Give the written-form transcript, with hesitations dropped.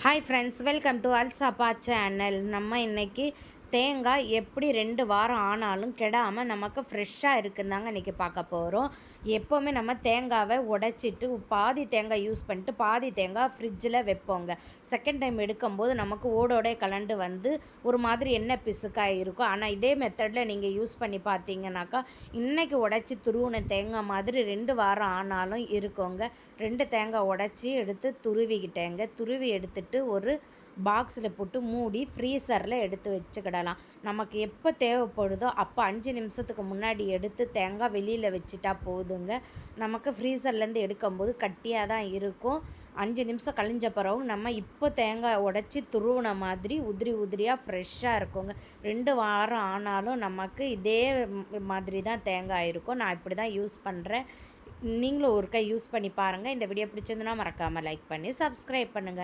Hi friends, welcome to Alsappa channel. நம்ம இன்றைக்கி தேங்காய் எப்படி 2 வாரம் ஆனாலும் கெடாமல் நமக்கு ஃப்ரெஷ்ஷாக இருக்குந்தாங்க இன்றைக்கி பார்க்க போகிறோம். எப்போவுமே நம்ம தேங்காவை உடைச்சிட்டு பாதி தேங்காய் யூஸ் பண்ணிட்டு பாதி தேங்காய் ஃப்ரிட்ஜில் வைப்போங்க. செகண்ட் டைம் எடுக்கும்போது நமக்கு ஓடோடே கலண்டு வந்து ஒரு மாதிரி எண்ணெய் பிசுக்காக இருக்கும். ஆனால் இதே மெத்தடில் நீங்கள் யூஸ் பண்ணி பார்த்தீங்கன்னாக்கா இன்றைக்கி உடைச்சி துருவின தேங்காய் மாதிரி 2 வாரம் ஆனாலும் இருக்குங்க. 2 தேங்காய் உடைச்சி எடுத்து துருவி எடுத்துட்டு ஒரு பாக்ஸில் போட்டு மூடி ஃப்ரீசரில் எடுத்து வச்சுக்கிடலாம். நமக்கு எப்போ தேவைப்படுதோ அப்போ 5 நிமிஷத்துக்கு முன்னாடி எடுத்து தேங்காய் வெளியில் வச்சுட்டா போதுங்க. நமக்கு ஃப்ரீசர்லேருந்து எடுக்கும்போது கட்டியாக தான் இருக்கும். 5 நிமிஷம் கழிஞ்ச பிறகு நம்ம இப்போ தேங்காய் உடச்சி துருவின மாதிரி உதிரியாக ஃப்ரெஷ்ஷாக இருக்குங்க. 2 வாரம் ஆனாலும் நமக்கு இதே மாதிரி தான் தேங்காய் இருக்கும். நான் இப்படி தான் யூஸ் பண்ணுறேன். நீங்களும் ஒருக்கா யூஸ் பண்ணி பாருங்கள். இந்த வீடியோ பிடிச்சிருந்துன்னா மறக்காமல் லைக் பண்ணி சப்ஸ்கிரைப் பண்ணுங்கள்.